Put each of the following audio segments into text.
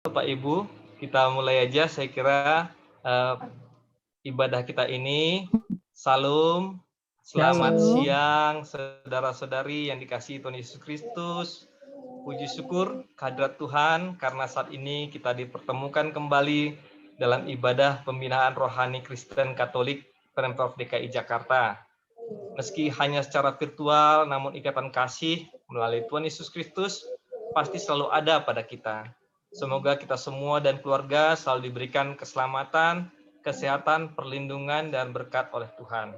Bapak Ibu, kita mulai aja. Saya kira ibadah kita ini. Salam, selamat siang saudara-saudari yang dikasihi Tuhan Yesus Kristus. Puji syukur kehadirat Tuhan karena saat ini kita dipertemukan kembali dalam ibadah pembinaan rohani Kristen Katolik Pemprov DKI Jakarta. Meski hanya secara virtual, namun ikatan kasih melalui Tuhan Yesus Kristus pasti selalu ada pada kita. Semoga kita semua dan keluarga selalu diberikan keselamatan, kesehatan, perlindungan, dan berkat oleh Tuhan.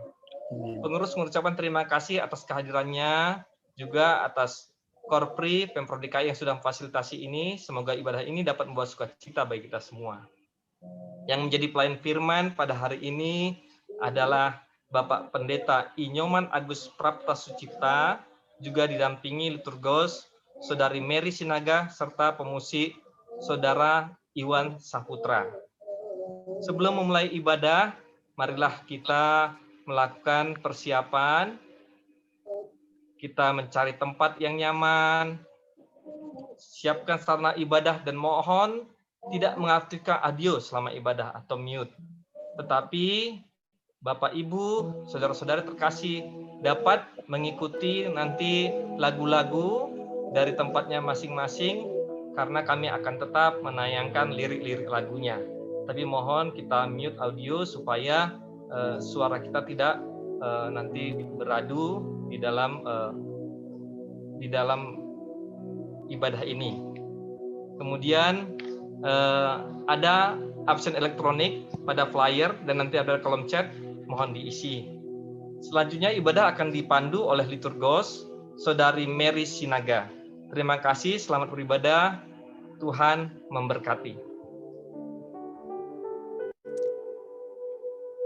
Pengurus mengucapkan terima kasih atas kehadirannya, juga atas Korpri Pemprov DKI yang sudah memfasilitasi ini. Semoga ibadah ini dapat membawa sukacita bagi kita semua. Yang menjadi pelayan firman pada hari ini adalah Bapak Pendeta Inyoman Agus Prapta Sucipta, juga didampingi liturgos Saudari Mary Sinaga, serta pemusik Saudara Iwan Saputra. Sebelum memulai ibadah, marilah kita melakukan persiapan. Kita mencari tempat yang nyaman, siapkan sarana ibadah, dan mohon tidak mengaktifkan audio selama ibadah atau mute. Tetapi Bapak, Ibu, saudara-saudara terkasih dapat mengikuti nanti lagu-lagu dari tempatnya masing-masing, karena kami akan tetap menayangkan lirik-lirik lagunya. Tapi mohon kita mute audio supaya suara kita tidak nanti beradu di dalam ibadah ini. Kemudian ada absen elektronik pada flyer dan nanti ada kolom chat, mohon diisi. Selanjutnya ibadah akan dipandu oleh liturgos Saudari Mary Sinaga. Terima kasih, selamat beribadah. Tuhan memberkati.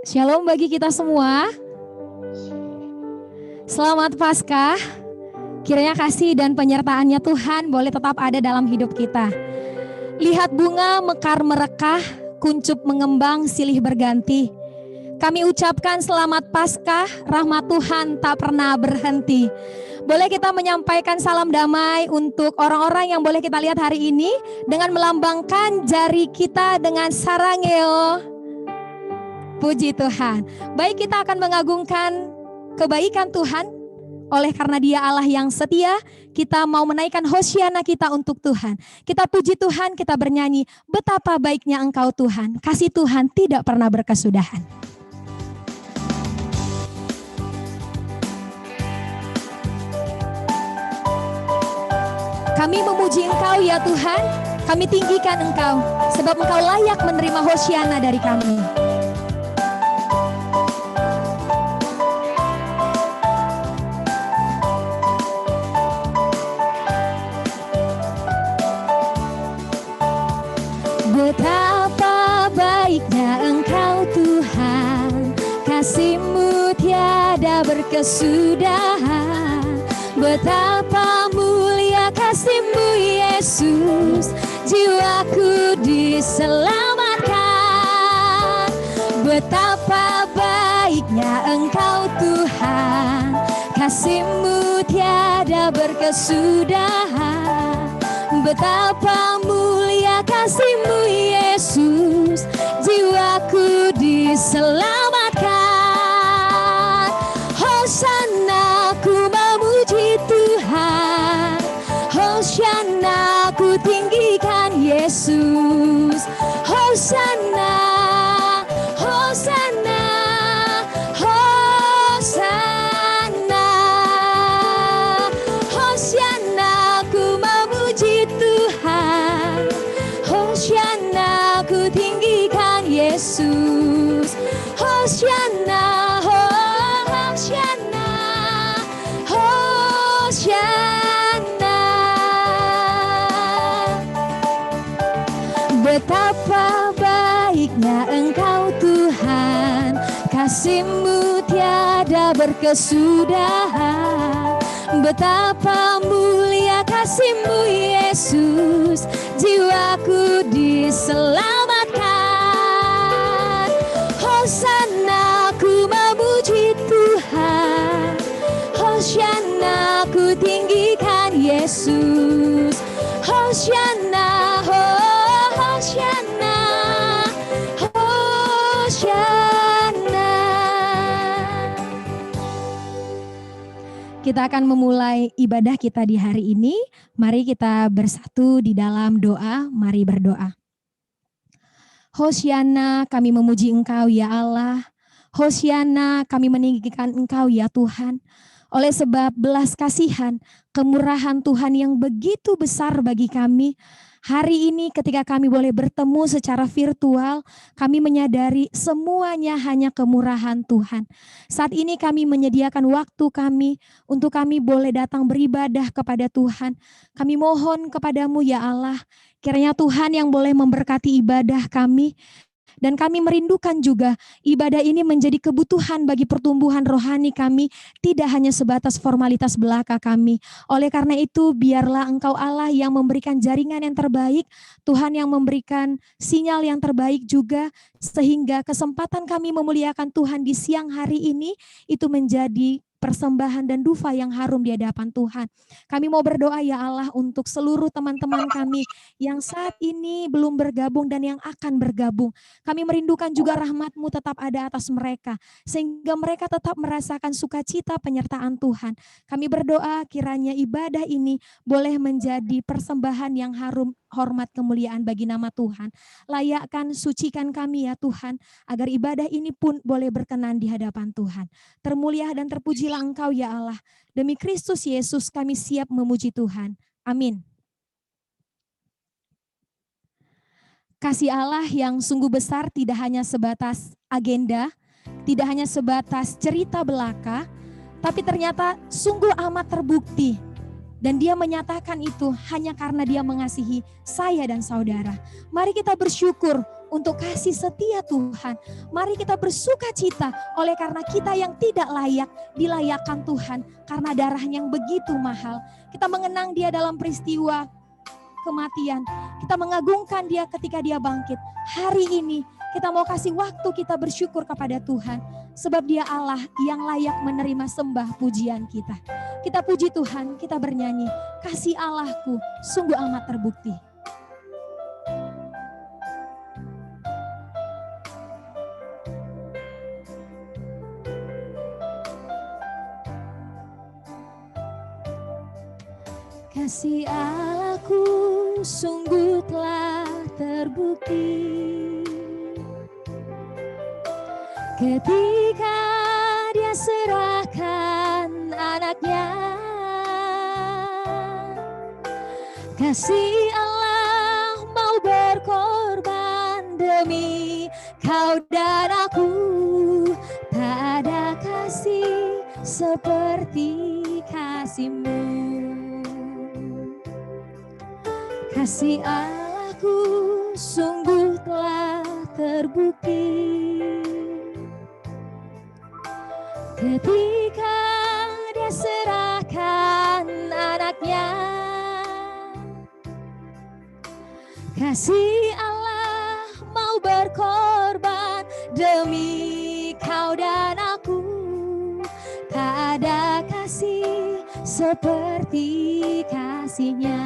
Shalom bagi kita semua. Selamat Paskah. Kiranya kasih dan penyertaannya Tuhan boleh tetap ada dalam hidup kita. Lihat bunga mekar merekah, kuncup mengembang, silih berganti. Kami ucapkan selamat Paskah, rahmat Tuhan tak pernah berhenti. Boleh kita menyampaikan salam damai untuk orang-orang yang boleh kita lihat hari ini dengan melambangkan jari kita dengan sarangeo. Puji Tuhan. Baik, kita akan mengagungkan kebaikan Tuhan. Oleh karena Dia Allah yang setia, kita mau menaikkan hosiana kita untuk Tuhan. Kita puji Tuhan, kita bernyanyi, betapa baiknya Engkau Tuhan. Kasih Tuhan tidak pernah berkesudahan. Kami memuji Engkau ya Tuhan, kami tinggikan Engkau, sebab Engkau layak menerima hosiana dari kami. Betapa baiknya Engkau Tuhan, kasih-Mu tiada berkesudahan. Betapa mulia kasih-Mu Yesus, jiwaku diselamatkan. Betapa baiknya Engkau Tuhan, kasih-Mu tiada berkesudahan. Betapa mulia kasih-Mu Yesus, jiwaku diselamatkan. Hosana ku memuji Tuhan, hosana ku tinggikan Yesus. Hosana, hosana, hosana, hosana ku memuji Tuhan, hosana ku tinggikan Yesus. Hosana, hosana, hosana. Betapa baiknya Engkau Tuhan, kasih-Mu tiada berkesudahan. Betapa mulia kasih-Mu Yesus, jiwaku diselamatkan. Hosana ku memuji Tuhan, hosana ku tinggikan Yesus. Hosana, Kita akan memulai ibadah kita di hari ini. Mari kita bersatu di dalam doa. Mari berdoa. Hosiana, kami memuji Engkau ya Allah. Hosiana, kami meninggikan Engkau ya Tuhan. Oleh sebab belas kasihan, kemurahan Tuhan yang begitu besar bagi kami. Hari ini ketika kami boleh bertemu secara virtual, kami menyadari semuanya hanya kemurahan Tuhan. Saat ini kami menyediakan waktu kami untuk kami boleh datang beribadah kepada Tuhan. Kami mohon kepadamu ya Allah, kiranya Tuhan yang boleh memberkati ibadah kami. Dan kami merindukan juga ibadah ini menjadi kebutuhan bagi pertumbuhan rohani kami, tidak hanya sebatas formalitas belaka kami. Oleh karena itu, biarlah Engkau Allah yang memberikan jaringan yang terbaik, Tuhan yang memberikan sinyal yang terbaik juga, sehingga kesempatan kami memuliakan Tuhan di siang hari ini, itu menjadi persembahan dan dufa yang harum di hadapan Tuhan. Kami mau berdoa ya Allah untuk seluruh teman-teman kami yang saat ini belum bergabung dan yang akan bergabung. Kami merindukan juga rahmat-Mu tetap ada atas mereka, sehingga mereka tetap merasakan sukacita penyertaan Tuhan. Kami berdoa kiranya ibadah ini boleh menjadi persembahan yang harum, hormat kemuliaan bagi nama Tuhan. Layakkan, sucikan kami ya Tuhan, agar ibadah ini pun boleh berkenan di hadapan Tuhan. Termulia dan terpujilah Engkau ya Allah. Demi Kristus Yesus kami siap memuji Tuhan. Amin. Kasih Allah yang sungguh besar tidak hanya sebatas agenda, tidak hanya sebatas cerita belaka, tapi ternyata sungguh amat terbukti. Dan dia menyatakan itu hanya karena dia mengasihi saya dan saudara. Mari kita bersyukur untuk kasih setia Tuhan. Mari kita bersuka cita oleh karena kita yang tidak layak dilayakkan Tuhan karena darahnya yang begitu mahal. Kita mengenang dia dalam peristiwa kematian. Kita mengagungkan dia ketika dia bangkit. Hari ini kita mau kasih waktu kita bersyukur kepada Tuhan. Sebab dia Allah yang layak menerima sembah pujian kita. Kita puji Tuhan, kita bernyanyi. Kasih Allahku sungguh amat terbukti. Kasih Allahku sungguh telah terbukti ketika dia serahkan anaknya. Kasih Allah mau berkorban demi kau dan aku. Tak ada kasih seperti kasih-Mu. Kasih Allahku sungguh telah terbukti ketika dia serahkan anaknya. Kasih Allah mau berkorban demi kau dan aku. Tak ada kasih seperti kasih-Nya.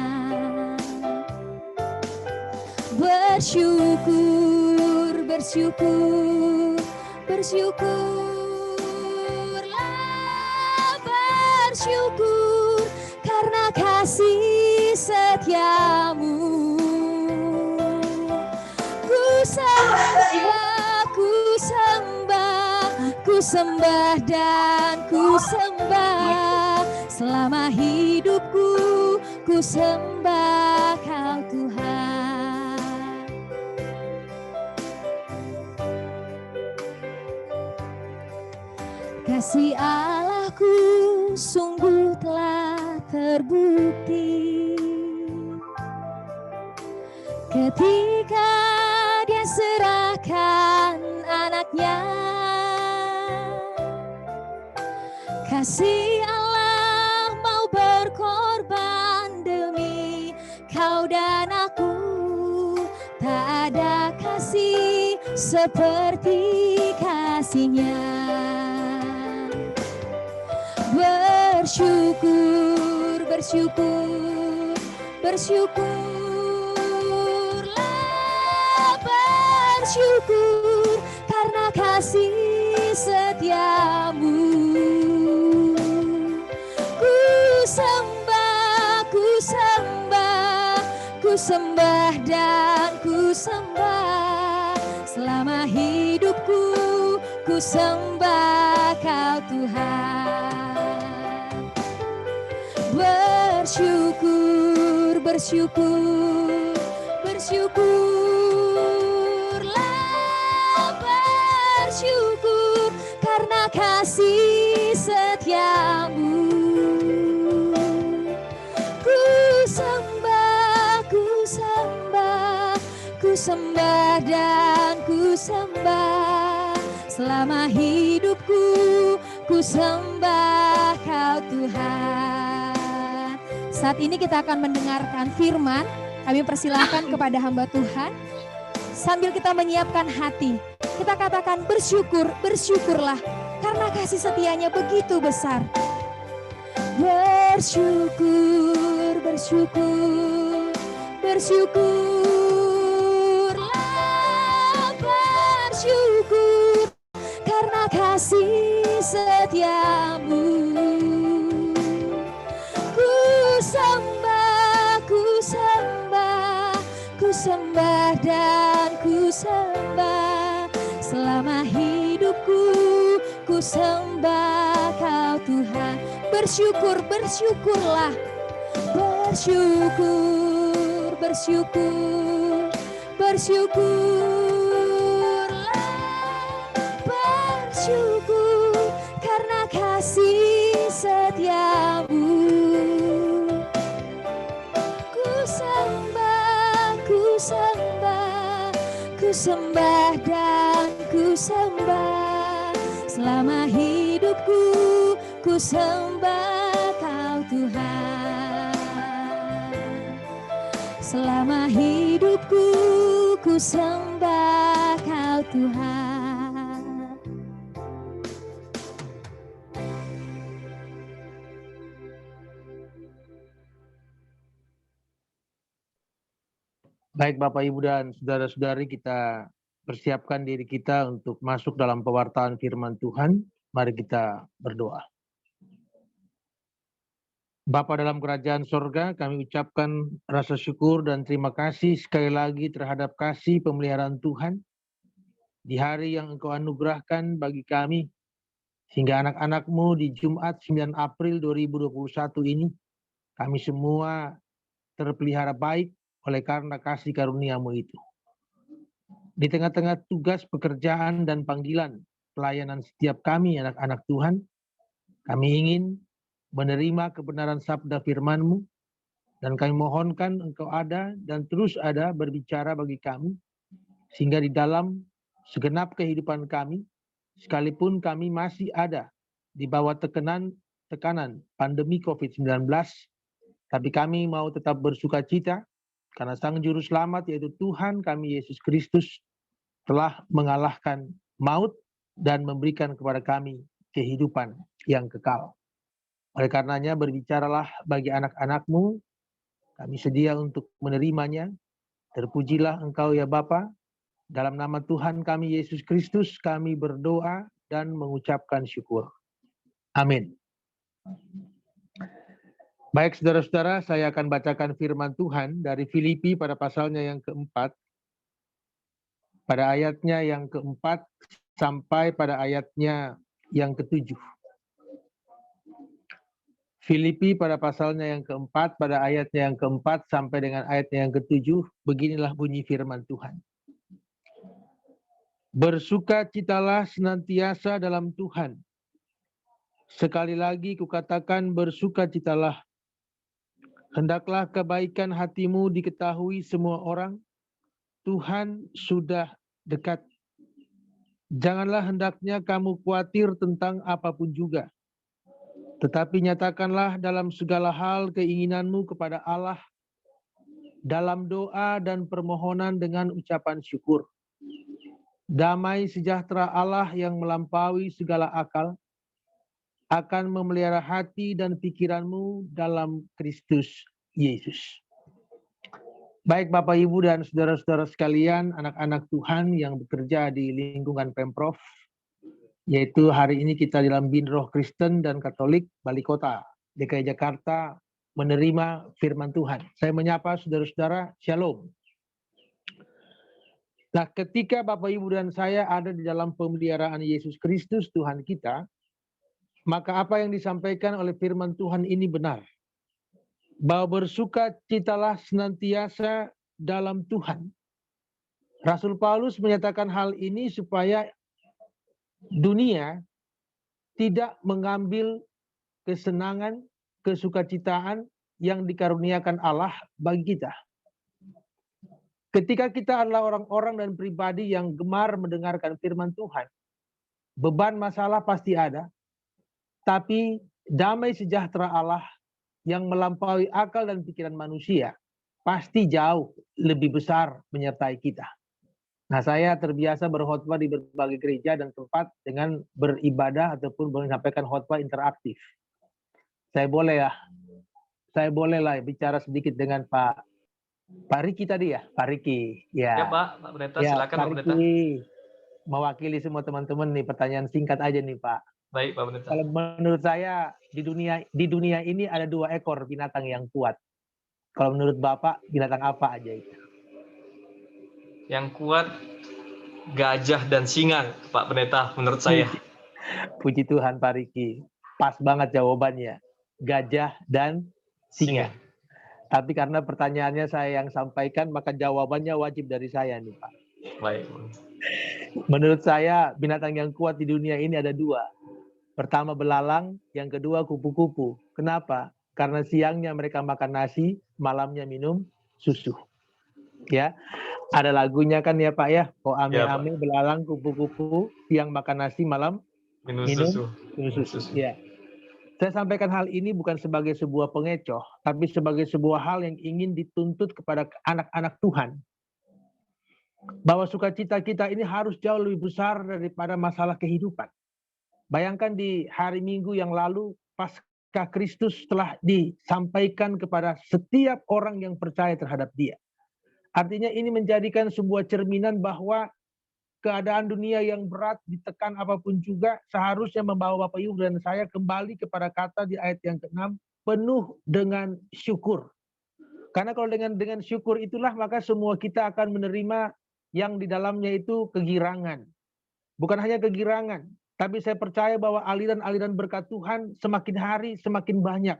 Bersyukur, bersyukur, bersyukurlah, bersyukur karena kasih setia-Mu. Ku sembah, ku sembah, ku sembah dan ku sembah. Selama hidupku ku sembah Kau Tuhan. Kasih Allahku sungguh telah terbukti ketika dia serahkan anaknya. Kasih Allah mau berkorban demi kau dan aku. Tak ada kasih seperti kasih-Nya. Bersyukur, bersyukur, bersyukurlah, bersyukur karena kasih setia-Mu. sembah dan ku sembah. Selama hidupku ku sembah Kau Tuhan. Bersyukur, bersyukur, bersyukurlah, bersyukur karena kasih setiamu. Ku sembah, ku sembah, ku sembah dan ku sembah. Selama hidupku ku sembah Kau Tuhan. Saat ini kita akan mendengarkan firman. Kami persilahkan kepada hamba Tuhan. Sambil kita menyiapkan hati, kita katakan bersyukur, bersyukurlah karena kasih setianya begitu besar. Bersyukur, bersyukur, bersyukurlah, bersyukur karena kasih setiamu. Ku sembah, ku sembah, ku sembah dan ku sembah. Selama hidupku ku sembah Kau Tuhan. Bersyukur, bersyukurlah, bersyukur, bersyukur, bersyukurlah, bersyukur karena kasih setiamu. Ku sembah, ku sembah, ku sembah dan ku sembah. Selama hidupku ku sembah Kau Tuhan. Selama hidupku ku sembah Kau Tuhan. Baik Bapak Ibu dan saudara-saudari, kita persiapkan diri kita untuk masuk dalam pewartaan firman Tuhan. Mari kita berdoa. Bapa dalam kerajaan sorga, kami ucapkan rasa syukur dan terima kasih sekali lagi terhadap kasih pemeliharaan Tuhan di hari yang Engkau anugerahkan bagi kami, sehingga anak-anak-Mu di Jumat 9 April 2021 ini, kami semua terpelihara baik oleh karena kasih karunia-Mu itu. Di tengah-tengah tugas pekerjaan dan panggilan pelayanan setiap kami anak-anak Tuhan, kami ingin menerima kebenaran sabda firman-Mu, dan kami mohonkan Engkau ada dan terus ada berbicara bagi kami, sehingga di dalam segenap kehidupan kami, sekalipun kami masih ada di bawah tekanan pandemi COVID-19, tapi kami mau tetap bersuka cita karena Sang Juru Selamat yaitu Tuhan kami Yesus Kristus telah mengalahkan maut dan memberikan kepada kami kehidupan yang kekal. Oleh karenanya berbicaralah bagi anak-anak-Mu, kami sedia untuk menerimanya. Terpujilah Engkau ya Bapa, dalam nama Tuhan kami Yesus Kristus kami berdoa dan mengucapkan syukur. Amin. Baik saudara-saudara, saya akan bacakan firman Tuhan dari Filipi pada pasalnya yang keempat, pada ayatnya yang keempat sampai pada ayatnya yang ketujuh. Filipi pada pasalnya yang keempat, pada ayatnya yang keempat sampai dengan ayatnya yang ketujuh, beginilah bunyi firman Tuhan. Bersukacitalah senantiasa dalam Tuhan. Sekali lagi kukatakan bersukacitalah. Hendaklah kebaikan hatimu diketahui semua orang. Tuhan sudah dekat. Janganlah hendaknya kamu khawatir tentang apapun juga. Tetapi nyatakanlah dalam segala hal keinginanmu kepada Allah dalam doa dan permohonan dengan ucapan syukur. Damai sejahtera Allah yang melampaui segala akal akan memelihara hati dan pikiranmu dalam Kristus Yesus. Baik Bapak Ibu dan saudara-saudara sekalian, anak-anak Tuhan yang bekerja di lingkungan Pemprov, yaitu hari ini kita dalam Binroh Kristen dan Katolik Bali Kota DKI Jakarta menerima firman Tuhan. Saya menyapa saudara-saudara, Shalom. Nah, ketika Bapak Ibu dan saya ada di dalam pemeliharaan Yesus Kristus Tuhan kita, maka apa yang disampaikan oleh firman Tuhan ini benar. Bahwa bersukacitalah senantiasa dalam Tuhan. Rasul Paulus menyatakan hal ini supaya dunia tidak mengambil kesenangan, kesukacitaan yang dikaruniakan Allah bagi kita. Ketika kita adalah orang-orang dan pribadi yang gemar mendengarkan firman Tuhan, beban masalah pasti ada, tapi damai sejahtera Allah yang melampaui akal dan pikiran manusia pasti jauh lebih besar menyertai kita. Nah, saya terbiasa berkhotbah di berbagai gereja dan tempat dengan beribadah ataupun menyampaikan khotbah interaktif. Saya boleh lah bicara sedikit dengan Pak Riki tadi ya, Pak Riki. Ya Pak Pendeta, ya, silakan Pak Pendeta. Mewakili semua teman-teman nih, pertanyaan singkat aja nih Pak. Baik Pak Pendeta. Kalau menurut saya di dunia ini ada 2 ekor binatang yang kuat. Kalau menurut Bapak binatang apa aja itu? Yang kuat gajah dan singa Pak Pendeta menurut saya. Puji Tuhan Pak Riki. Pas banget jawabannya. Gajah dan singa. Tapi karena pertanyaannya saya yang sampaikan, maka jawabannya wajib dari saya nih Pak. Baik. Menurut saya binatang yang kuat di dunia ini ada 2. Pertama belalang, yang kedua kupu-kupu. Kenapa? Karena siangnya mereka makan nasi, malamnya minum susu. Ya, ada lagunya kan ya Pak ya. Oh ame-ame belalang kupu-kupu, siang makan nasi, malam minum susu. Ya. Saya sampaikan hal ini bukan sebagai sebuah pengecoh, tapi sebagai sebuah hal yang ingin dituntut kepada anak-anak Tuhan. Bahwa sukacita kita ini harus jauh lebih besar daripada masalah kehidupan. Bayangkan di hari Minggu yang lalu, pasca Kristus telah disampaikan kepada setiap orang yang percaya terhadap Dia. Artinya ini menjadikan sebuah cerminan bahwa keadaan dunia yang berat, ditekan apapun juga, seharusnya membawa Bapak Ibu dan saya kembali kepada kata di ayat yang ke-6, penuh dengan syukur. Karena kalau dengan syukur itulah, maka semua kita akan menerima yang di dalamnya itu kegirangan. Bukan hanya kegirangan, tapi saya percaya bahwa aliran-aliran berkat Tuhan semakin hari semakin banyak.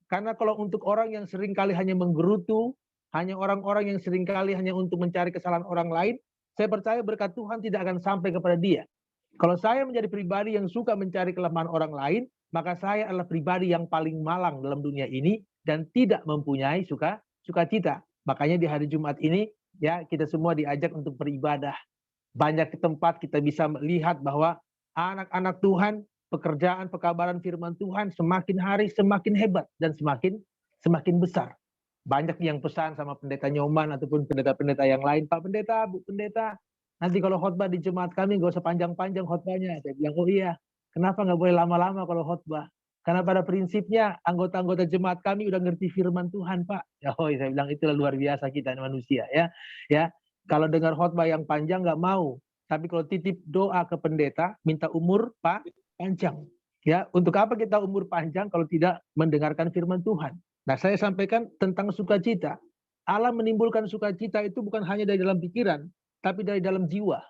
Karena kalau untuk orang yang seringkali hanya menggerutu, hanya orang-orang yang seringkali hanya untuk mencari kesalahan orang lain, saya percaya berkat Tuhan tidak akan sampai kepada dia. Kalau saya menjadi pribadi yang suka mencari kelemahan orang lain, maka saya adalah pribadi yang paling malang dalam dunia ini dan tidak mempunyai sukacita. Makanya di hari Jumat ini ya kita semua diajak untuk beribadah. Banyak tempat kita bisa melihat bahwa anak-anak Tuhan, pekerjaan pekabaran firman Tuhan semakin hari semakin hebat dan semakin besar. Banyak yang pesan sama pendeta Nyoman ataupun pendeta-pendeta yang lain, Pak Pendeta, Bu Pendeta, nanti kalau khotbah di jemaat kami nggak usah panjang-panjang khotbahnya. Saya bilang, oh iya, kenapa nggak boleh lama-lama kalau khotbah? Karena pada prinsipnya anggota-anggota jemaat kami udah ngerti firman Tuhan, Pak. Ya, oh, saya bilang itulah luar biasa kita manusia, ya. Ya, kalau dengar khotbah yang panjang nggak mau, tapi kalau titip doa ke pendeta, minta umur Pak panjang. Ya, untuk apa kita umur panjang kalau tidak mendengarkan firman Tuhan? Nah, saya sampaikan tentang sukacita. Allah menimbulkan sukacita itu bukan hanya dari dalam pikiran, tapi dari dalam jiwa.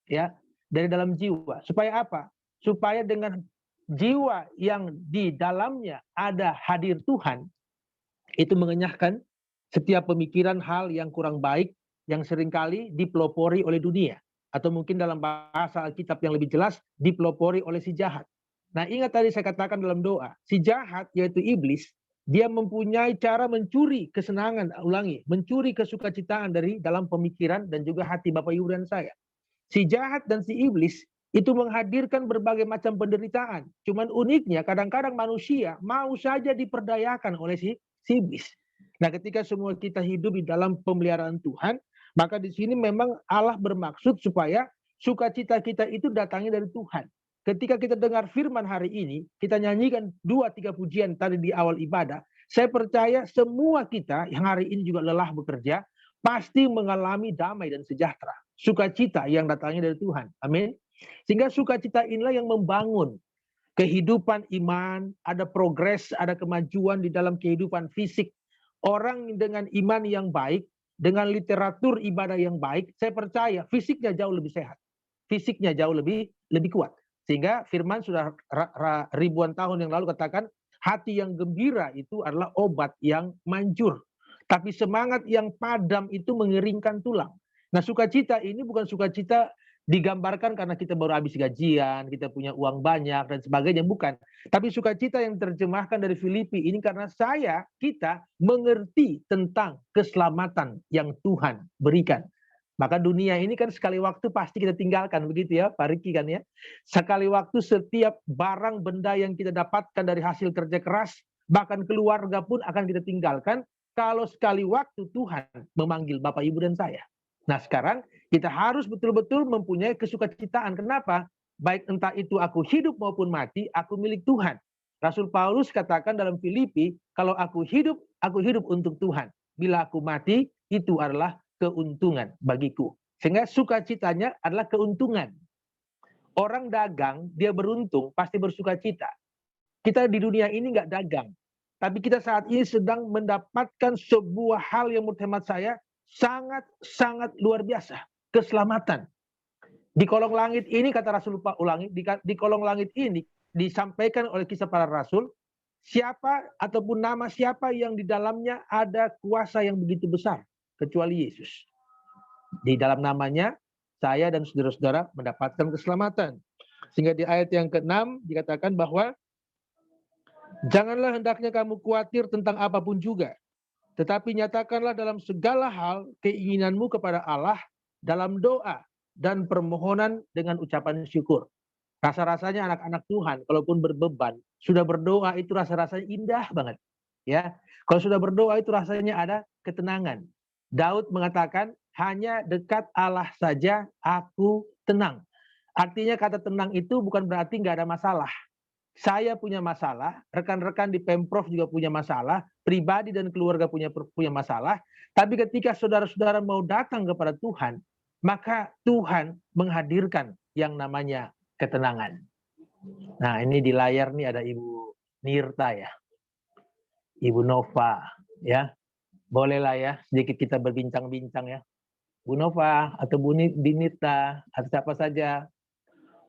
Ya, dari dalam jiwa. Supaya apa? Supaya dengan jiwa yang di dalamnya ada hadir Tuhan, itu mengenyahkan setiap pemikiran hal yang kurang baik yang seringkali dipelopori oleh dunia. Atau mungkin dalam bahasa Alkitab yang lebih jelas, dipelopori oleh si jahat. Nah, ingat tadi saya katakan dalam doa, si jahat yaitu iblis, dia mempunyai cara mencuri kesenangan, mencuri kesukacitaan dari dalam pemikiran dan juga hati Bapak Ibu dan saya. Si jahat dan si iblis itu menghadirkan berbagai macam penderitaan. Cuman uniknya kadang-kadang manusia mau saja diperdayakan oleh si iblis. Nah, ketika semua kita hidup di dalam pemeliharaan Tuhan, maka di sini memang Allah bermaksud supaya sukacita kita itu datangnya dari Tuhan. Ketika kita dengar firman hari ini, kita nyanyikan 2-3 pujian tadi di awal ibadah, saya percaya semua kita yang hari ini juga lelah bekerja, pasti mengalami damai dan sejahtera. Sukacita yang datangnya dari Tuhan. Amin. Sehingga sukacita inilah yang membangun. kehidupan iman, ada progres, ada kemajuan di dalam kehidupan fisik. Orang dengan iman yang baik, dengan literatur ibadah yang baik, saya percaya fisiknya jauh lebih sehat. Fisiknya jauh lebih kuat. Sehingga firman sudah ribuan tahun yang lalu katakan, hati yang gembira itu adalah obat yang manjur. Tapi semangat yang padam itu mengeringkan tulang. Nah, sukacita ini bukan sukacita digambarkan karena kita baru habis gajian, kita punya uang banyak dan sebagainya, bukan. Tapi sukacita yang terjemahkan dari Filipi ini karena kita mengerti tentang keselamatan yang Tuhan berikan. Maka dunia ini kan sekali waktu pasti kita tinggalkan, begitu ya Pak Riki kan ya. Sekali waktu setiap barang benda yang kita dapatkan dari hasil kerja keras, bahkan keluarga pun akan kita tinggalkan kalau sekali waktu Tuhan memanggil Bapak Ibu dan saya. Nah sekarang kita harus betul-betul mempunyai kesukacitaan. Kenapa? Baik entah itu aku hidup maupun mati, aku milik Tuhan. Rasul Paulus katakan dalam Filipi, kalau aku hidup untuk Tuhan. Bila aku mati, itu adalah keuntungan bagiku. Sehingga sukacitanya adalah keuntungan. Orang dagang, dia beruntung, pasti bersukacita. Kita di dunia ini nggak dagang. Tapi kita saat ini sedang mendapatkan sebuah hal yang menurut hemat saya sangat luar biasa. Keselamatan. Di kolong langit ini, kata Rasul ulangi, di kolong langit ini disampaikan oleh kisah para rasul, siapa ataupun nama siapa yang di dalamnya ada kuasa yang begitu besar, kecuali Yesus. Di dalam namanya, saya dan saudara-saudara mendapatkan keselamatan. Sehingga di ayat yang ke-6 dikatakan bahwa, janganlah hendaknya kamu khawatir tentang apapun juga, tetapi nyatakanlah dalam segala hal keinginanmu kepada Allah dalam doa dan permohonan dengan ucapan syukur. Rasa-rasanya anak-anak Tuhan, kalaupun berbeban, sudah berdoa itu rasa-rasanya indah banget. Ya, kalau sudah berdoa itu rasanya ada ketenangan. Daud mengatakan, hanya dekat Allah saja aku tenang. Artinya kata tenang itu bukan berarti nggak ada masalah. Saya punya masalah, rekan-rekan di Pemprov juga punya masalah, pribadi dan keluarga punya masalah. Tapi ketika saudara-saudara mau datang kepada Tuhan, maka Tuhan menghadirkan yang namanya ketenangan. Nah, ini di layar nih ada Ibu Nirta ya, Ibu Nova ya. Bolehlah ya sedikit kita berbincang-bincang ya. Bu Nova atau Bu Nirta atau siapa saja,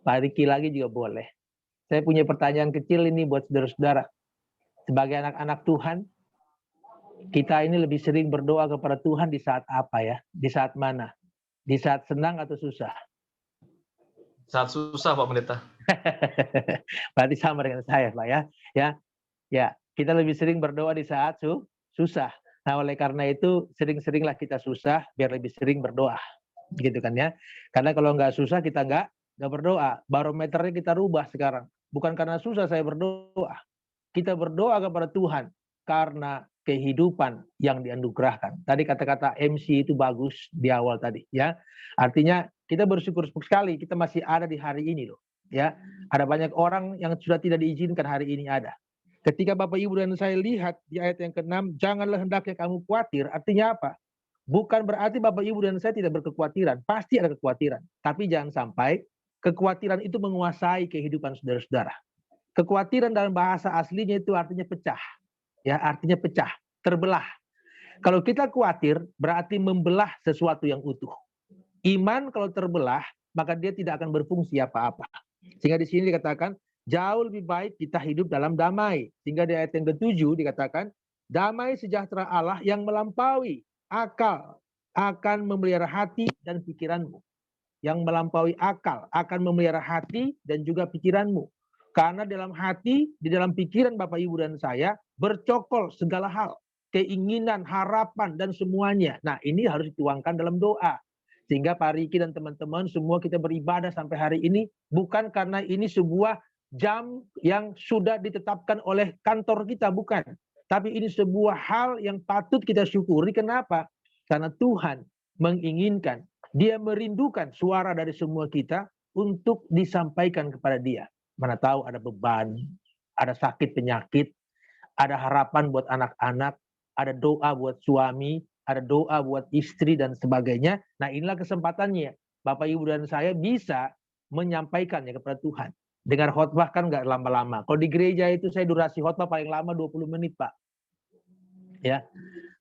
Pak Riki lagi juga boleh. Saya punya pertanyaan kecil ini buat saudara-saudara. Sebagai anak-anak Tuhan, kita ini lebih sering berdoa kepada Tuhan di saat apa ya? Di saat mana? Di saat senang atau susah? Saat susah Pak Pendeta. Berarti sama dengan saya Pak ya. Ya, kita lebih sering berdoa di saat susah. Nah oleh karena itu sering-seringlah kita susah biar lebih sering berdoa. Gitu kan ya. Karena kalau nggak susah kita nggak berdoa. Barometernya kita rubah sekarang. Bukan karena susah saya berdoa. Kita berdoa kepada Tuhan karena kehidupan yang dianugerahkan. Tadi kata-kata MC itu bagus di awal tadi ya. Artinya kita bersyukur sekali kita masih ada di hari ini loh. Ya, ada banyak orang yang sudah tidak diizinkan hari ini ada. Ketika Bapak Ibu dan saya lihat di ayat yang ke-6, janganlah hendaknya kamu khawatir. Artinya apa? Bukan berarti Bapak Ibu dan saya tidak berkekhawatiran. Pasti ada kekhawatiran. Tapi jangan sampai kekhawatiran itu menguasai kehidupan saudara-saudara. Kekhawatiran dalam bahasa aslinya itu artinya pecah. Ya, artinya pecah, terbelah. Kalau kita khawatir berarti membelah sesuatu yang utuh. Iman kalau terbelah, maka dia tidak akan berfungsi apa-apa. Sehingga di sini dikatakan jauh lebih baik kita hidup dalam damai. Sehingga di ayat yang ke-7 dikatakan damai sejahtera Allah yang melampaui akal akan memelihara hati dan pikiranmu. Yang melampaui akal akan memelihara hati dan juga pikiranmu. Karena dalam hati, di dalam pikiran Bapak Ibu dan saya bercokol segala hal. Keinginan, harapan dan semuanya. Nah ini harus dituangkan dalam doa. Sehingga Pak Riki dan teman-teman semua kita beribadah sampai hari ini bukan karena ini sebuah jam yang sudah ditetapkan oleh kantor kita, bukan. Tapi ini sebuah hal yang patut kita syukuri. Kenapa? Karena Tuhan menginginkan, Dia merindukan suara dari semua kita untuk disampaikan kepada Dia. Mana tahu ada beban, ada sakit penyakit, ada harapan buat anak-anak, ada doa buat suami, ada doa buat istri dan sebagainya. Nah inilah kesempatannya Bapak Ibu dan saya bisa menyampaikannya kepada Tuhan. Dengar khotbah kan nggak lama-lama. Kalau di gereja itu saya durasi khotbah paling lama 20 menit, Pak. Ya,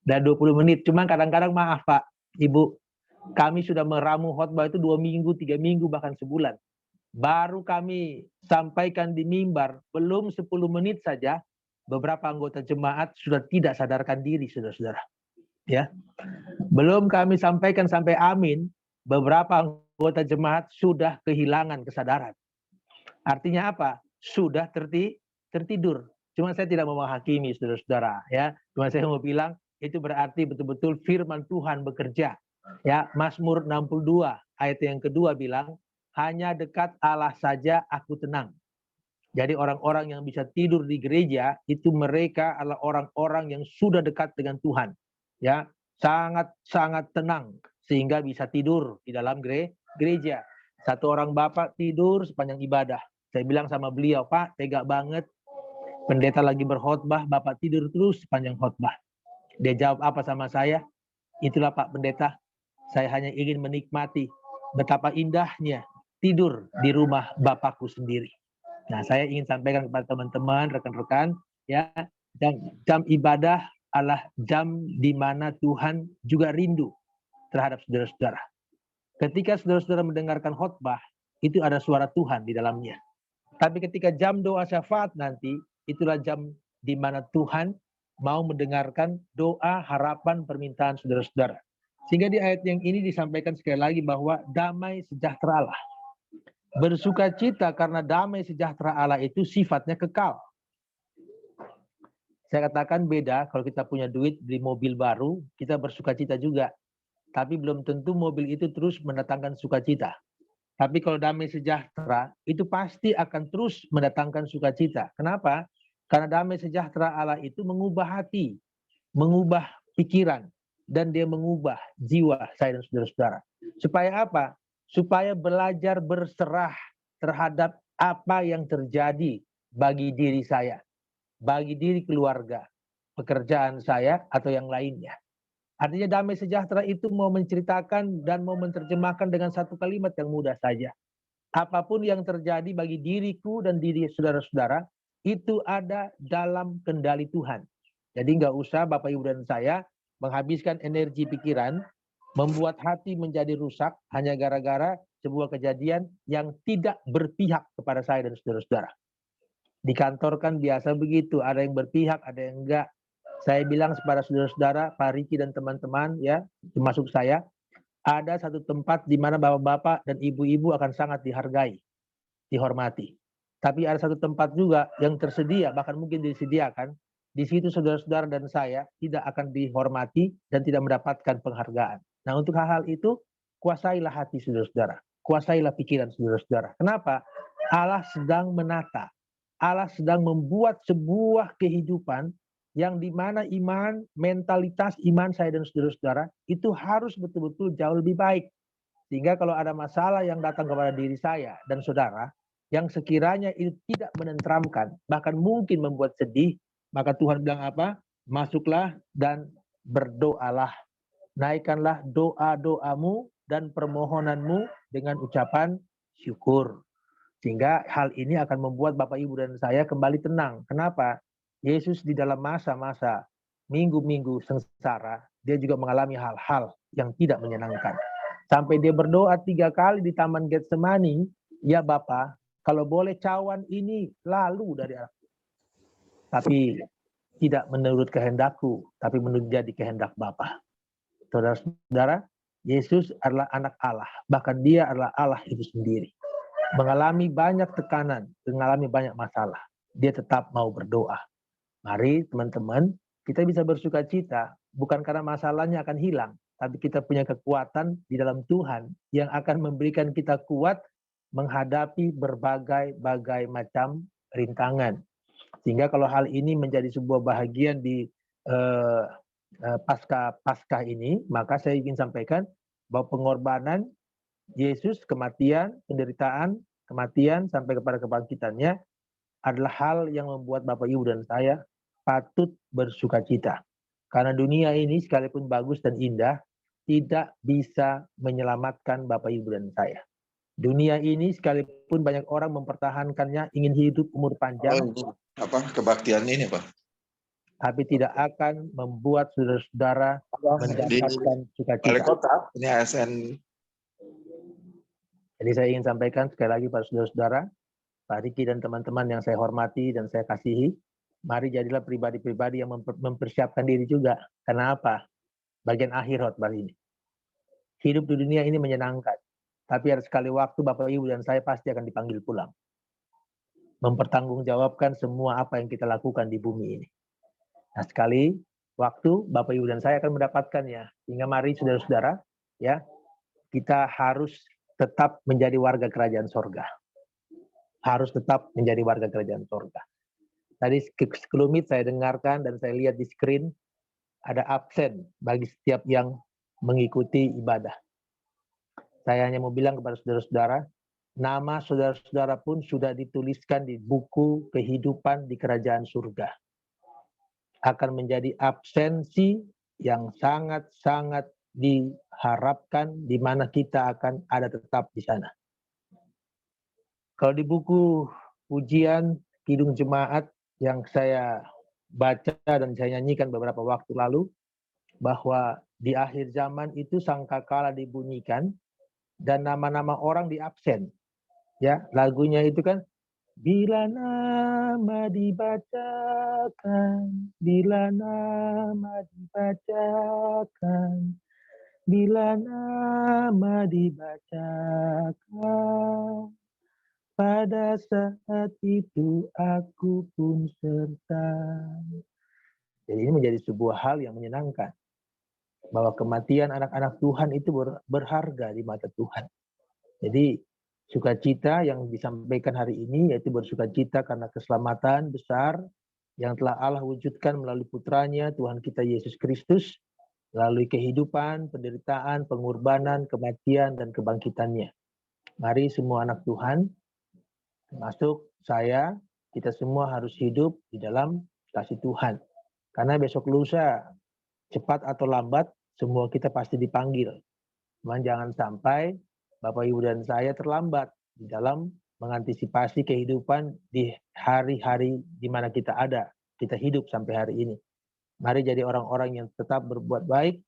dan 20 menit. Cuma kadang-kadang maaf, Pak, Ibu, kami sudah meramu khotbah itu 2 minggu, 3 minggu, bahkan sebulan. Baru kami sampaikan di mimbar, belum 10 menit saja, beberapa anggota jemaat sudah tidak sadarkan diri, saudara-saudara. Ya, belum kami sampaikan sampai amin, beberapa anggota jemaat sudah kehilangan kesadaran. Artinya apa? Sudah tertidur. Cuma saya tidak mau menghakimi, saudara-saudara. Ya, cuma saya mau bilang itu berarti betul-betul firman Tuhan bekerja. Ya, Mazmur 62 ayat yang kedua bilang, hanya dekat Allah saja aku tenang. Jadi orang-orang yang bisa tidur di gereja itu mereka adalah orang-orang yang sudah dekat dengan Tuhan. Ya, sangat-sangat tenang sehingga bisa tidur di dalam gereja. Satu orang bapak tidur sepanjang ibadah. Saya bilang sama beliau, Pak, tega banget. Pendeta lagi berkhotbah, bapak tidur terus sepanjang khotbah. Dia jawab apa sama saya? Itulah Pak Pendeta, saya hanya ingin menikmati betapa indahnya tidur di rumah Bapakku sendiri. Nah, saya ingin sampaikan kepada teman-teman, rekan-rekan, ya, jam ibadah adalah jam di mana Tuhan juga rindu terhadap saudara-saudara. Ketika saudara-saudara mendengarkan khotbah, itu ada suara Tuhan di dalamnya. Tapi ketika jam doa syafaat nanti, itulah jam di mana Tuhan mau mendengarkan doa, harapan, permintaan saudara-saudara. Sehingga di ayat yang ini disampaikan sekali lagi bahwa damai sejahtera Allah. Bersukacita karena damai sejahtera Allah itu sifatnya kekal. Saya katakan beda kalau kita punya duit beli mobil baru, kita bersukacita juga. Tapi belum tentu mobil itu terus mendatangkan sukacita. Tapi kalau damai sejahtera, itu pasti akan terus mendatangkan sukacita. Kenapa? Karena damai sejahtera Allah itu mengubah hati, mengubah pikiran, dan dia mengubah jiwa saya dan saudara-saudara. Supaya apa? Supaya belajar berserah terhadap apa yang terjadi bagi diri saya, bagi diri keluarga, pekerjaan saya, atau yang lainnya. Artinya damai sejahtera itu mau menceritakan dan mau menerjemahkan dengan satu kalimat yang mudah saja. Apapun yang terjadi bagi diriku dan diri saudara-saudara, itu ada dalam kendali Tuhan. Jadi nggak usah Bapak Ibu dan saya menghabiskan energi pikiran, membuat hati menjadi rusak hanya gara-gara sebuah kejadian yang tidak berpihak kepada saya dan saudara-saudara. Di kantor kan biasa begitu, ada yang berpihak, ada yang enggak. Saya bilang kepada saudara-saudara, Pak Riki dan teman-teman, ya, termasuk saya, ada satu tempat di mana bapak-bapak dan ibu-ibu akan sangat dihargai, dihormati. Tapi ada satu tempat juga yang tersedia, bahkan mungkin disediakan, di situ saudara-saudara dan saya tidak akan dihormati dan tidak mendapatkan penghargaan. Nah, untuk hal-hal itu, kuasailah hati saudara-saudara, kuasailah pikiran saudara-saudara. Kenapa? Allah sedang menata, Allah sedang membuat sebuah kehidupan yang dimana iman, mentalitas iman saya dan saudara-saudara itu harus betul-betul jauh lebih baik. Sehingga kalau ada masalah yang datang kepada diri saya dan saudara, yang sekiranya itu tidak menenteramkan, bahkan mungkin membuat sedih, maka Tuhan bilang apa? Masuklah dan berdoalah. Naikkanlah doa-doamu dan permohonanmu dengan ucapan syukur. Sehingga hal ini akan membuat Bapak Ibu dan saya kembali tenang. Kenapa? Yesus di dalam masa-masa minggu-minggu sengsara, dia juga mengalami hal-hal yang tidak menyenangkan. Sampai dia berdoa 3 kali di Taman Getsemani, ya Bapa, kalau boleh cawan ini lalu dari aku. Tapi tidak menurut kehendakku, tapi menjadi kehendak Bapa. Saudara-saudara, Yesus adalah anak Allah, bahkan dia adalah Allah itu sendiri. Mengalami banyak tekanan, mengalami banyak masalah, dia tetap mau berdoa. Mari teman-teman, kita bisa bersuka cita, bukan karena masalahnya akan hilang, tapi kita punya kekuatan di dalam Tuhan yang akan memberikan kita kuat menghadapi berbagai macam rintangan. Sehingga kalau hal ini menjadi sebuah bahagian di Paskah ini, maka saya ingin sampaikan bahwa pengorbanan Yesus, kematian, penderitaan, kematian sampai kepada kebangkitannya adalah hal yang membuat Bapak Ibu dan saya patut bersukacita. Karena dunia ini sekalipun bagus dan indah, tidak bisa menyelamatkan Bapak Ibu dan saya. Dunia ini sekalipun banyak orang mempertahankannya, ingin hidup umur panjang, kebaktian ini, Pak? tapi tidak akan membuat saudara-saudara mendapatkan sukacita. Kota, ini ASN. Jadi saya ingin sampaikan sekali lagi pada saudara-saudara, Pak Riki dan teman-teman yang saya hormati dan saya kasihi, mari jadilah pribadi-pribadi yang mempersiapkan diri juga. Karena apa? Bagian akhir khotbah ini. Hidup di dunia ini menyenangkan. Tapi ada sekali waktu Bapak Ibu dan saya pasti akan dipanggil pulang. Mempertanggungjawabkan semua apa yang kita lakukan di bumi ini. Nah, sekali waktu Bapak Ibu dan saya akan mendapatkannya. Sehingga mari saudara-saudara, ya, kita harus tetap menjadi warga kerajaan sorga. Harus tetap menjadi warga kerajaan sorga. Tadi sekelumit saya dengarkan dan saya lihat di screen ada absen bagi setiap yang mengikuti ibadah. Saya hanya mau bilang kepada saudara-saudara, nama saudara-saudara pun sudah dituliskan di buku kehidupan di kerajaan surga. Akan menjadi absensi yang sangat-sangat diharapkan di mana kita akan ada tetap di sana. Kalau di buku pujian Kidung Jemaat yang saya baca dan saya nyanyikan beberapa waktu lalu, bahwa di akhir zaman itu sangkakala dibunyikan dan nama-nama orang di absen. Ya, lagunya itu kan, bila nama dibacakan, bila nama dibacakan, bila nama dibacakan, pada saat itu aku pun serta. Jadi ini menjadi sebuah hal yang menyenangkan. Bahwa kematian anak-anak Tuhan itu berharga di mata Tuhan. Jadi sukacita yang disampaikan hari ini yaitu bersukacita karena keselamatan besar yang telah Allah wujudkan melalui putranya Tuhan kita Yesus Kristus, melalui kehidupan, penderitaan, pengorbanan, kematian, dan kebangkitannya. Mari semua anak Tuhan, termasuk saya, kita semua harus hidup di dalam kasih Tuhan. Karena besok lusa, cepat atau lambat, semua kita pasti dipanggil. Cuman jangan sampai Bapak Ibu dan saya terlambat di dalam mengantisipasi kehidupan di hari-hari di mana kita ada. Kita hidup sampai hari ini. Mari jadi orang-orang yang tetap berbuat baik.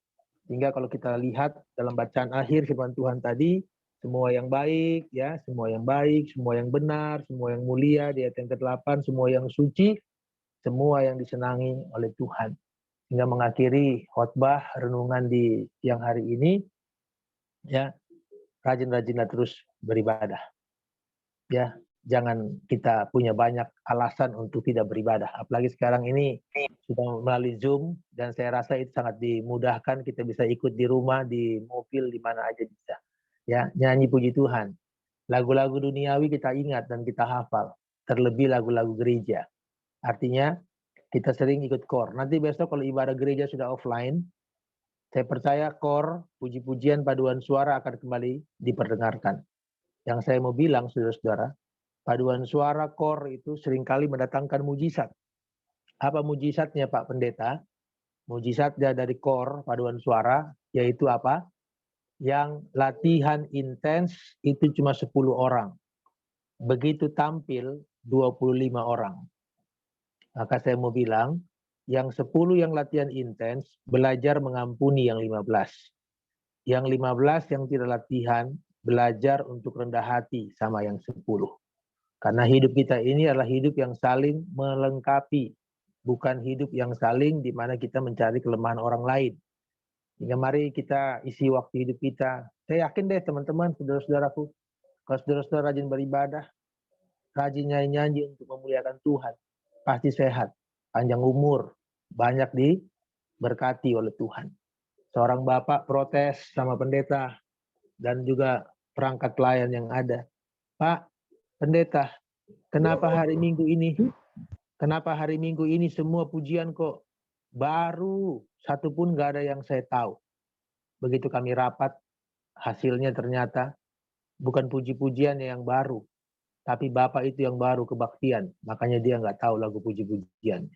Sehingga kalau kita lihat dalam bacaan akhir firman Tuhan tadi, semua yang baik, ya, semua yang baik, semua yang benar, semua yang mulia, di ayat yang ke-8, semua yang suci, semua yang disenangi oleh Tuhan. Hingga mengakhiri khotbah renungan di siang hari ini, ya, rajin-rajinlah terus beribadah. Ya, jangan kita punya banyak alasan untuk tidak beribadah. Apalagi sekarang ini sudah melalui Zoom dan saya rasa itu sangat dimudahkan, kita bisa ikut di rumah, di mobil, di mana aja bisa. Ya, nyanyi puji Tuhan. Lagu-lagu duniawi kita ingat dan kita hafal, terlebih lagu-lagu gereja. Artinya kita sering ikut KOR. Nanti besok kalau ibadah gereja sudah offline, saya percaya KOR, puji-pujian paduan suara akan kembali diperdengarkan. Yang saya mau bilang, saudara-saudara, paduan suara KOR itu seringkali mendatangkan mujizat. Apa mujizatnya, Pak Pendeta? Mujizatnya dari KOR, paduan suara, yaitu apa? Yang latihan intens itu cuma 10 orang. Begitu tampil, 25 orang. Maka saya mau bilang, yang 10 yang latihan intens, belajar mengampuni yang 15. Yang 15 yang tidak latihan, belajar untuk rendah hati sama yang 10. Karena hidup kita ini adalah hidup yang saling melengkapi. Bukan hidup yang saling di mana kita mencari kelemahan orang lain. Hingga mari kita isi waktu hidup kita. Saya yakin deh teman-teman, saudara-saudaraku, kalau saudara-saudara rajin beribadah, rajin nyanyi-nyanyi untuk memuliakan Tuhan, pasti sehat, panjang umur, banyak diberkati oleh Tuhan. Seorang bapak protes sama pendeta dan juga perangkat pelayan yang ada. Pak pendeta, kenapa hari Minggu ini semua pujian kok baru, satu pun gak ada yang saya tahu. Begitu kami rapat, hasilnya ternyata bukan puji-pujian yang baru, tapi Bapak itu yang baru kebaktian, makanya dia nggak tahu lagu puji-pujian.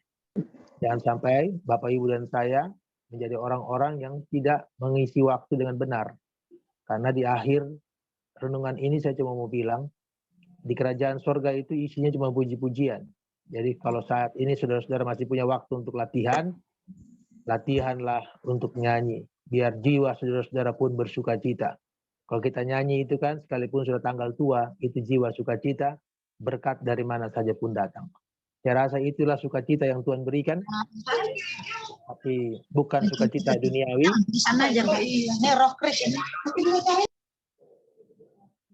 Jangan sampai Bapak Ibu dan saya menjadi orang-orang yang tidak mengisi waktu dengan benar. Karena di akhir renungan ini saya cuma mau bilang, di kerajaan sorga itu isinya cuma puji-pujian. Jadi kalau saat ini saudara-saudara masih punya waktu untuk latihan, latihanlah untuk nyanyi. Biar jiwa saudara-saudara pun bersuka cita. Kalau kita nyanyi itu kan, sekalipun sudah tanggal tua, itu jiwa sukacita, berkat dari mana saja pun datang. Saya rasa itulah sukacita yang Tuhan berikan, tapi bukan sukacita duniawi, Di sana aja Pak. Ini roh kris ini.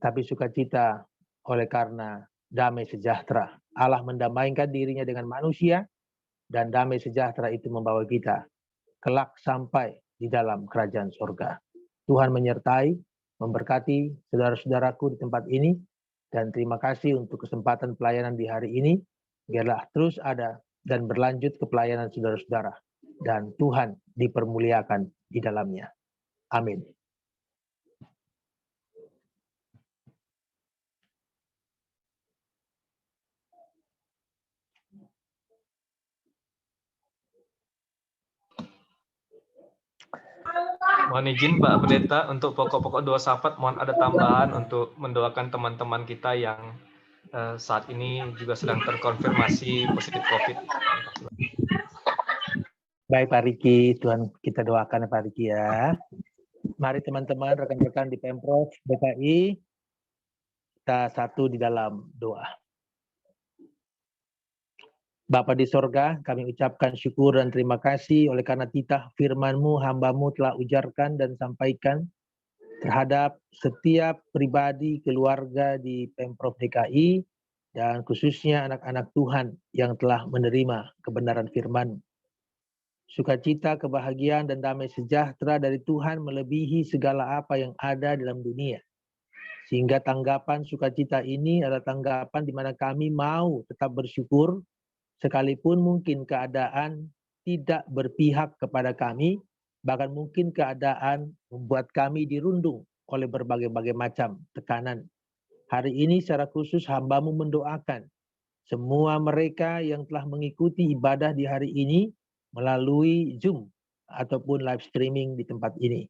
tapi sukacita oleh karena damai sejahtera. Allah mendamaikan dirinya dengan manusia, dan damai sejahtera itu membawa kita kelak sampai di dalam kerajaan surga. Tuhan menyertai, memberkati saudara-saudaraku di tempat ini, dan terima kasih untuk kesempatan pelayanan di hari ini. Biarlah terus ada dan berlanjut ke pelayanan saudara-saudara, dan Tuhan dipermuliakan di dalamnya. Amin. Mohon izin Pak Pendeta, untuk pokok-pokok doa syafaat mohon ada tambahan untuk mendoakan teman-teman kita yang saat ini juga sedang terkonfirmasi positif COVID. Baik Pak Riki, Tuhan kita doakan Pak Riki ya. Mari teman-teman, rekan-rekan di Pemprov DKI, kita satu di dalam doa. Bapa di sorga, kami ucapkan syukur dan terima kasih oleh karena titah firman-Mu, hamba-Mu telah ujarkan dan sampaikan terhadap setiap pribadi, keluarga di Pemprov DKI, dan khususnya anak-anak Tuhan yang telah menerima kebenaran firman. Sukacita, kebahagiaan, dan damai sejahtera dari Tuhan melebihi segala apa yang ada dalam dunia. Sehingga tanggapan sukacita ini adalah tanggapan di mana kami mau tetap bersyukur, sekalipun mungkin keadaan tidak berpihak kepada kami, bahkan mungkin keadaan membuat kami dirundung oleh berbagai macam tekanan. Hari ini secara khusus hamba-Mu mendoakan semua mereka yang telah mengikuti ibadah di hari ini melalui Zoom ataupun live streaming di tempat ini.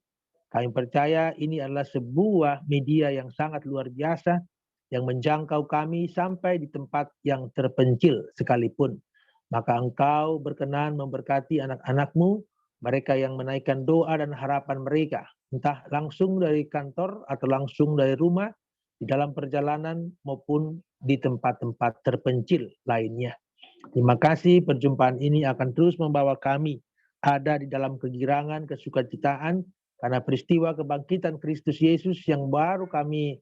Kami percaya ini adalah sebuah media yang sangat luar biasa yang menjangkau kami sampai di tempat yang terpencil sekalipun. Maka Engkau berkenan memberkati anak-anak-Mu, mereka yang menaikkan doa dan harapan mereka, entah langsung dari kantor atau langsung dari rumah, di dalam perjalanan maupun di tempat-tempat terpencil lainnya. Terima kasih, perjumpaan ini akan terus membawa kami ada di dalam kegirangan, kesukacitaan, karena peristiwa kebangkitan Kristus Yesus yang baru kami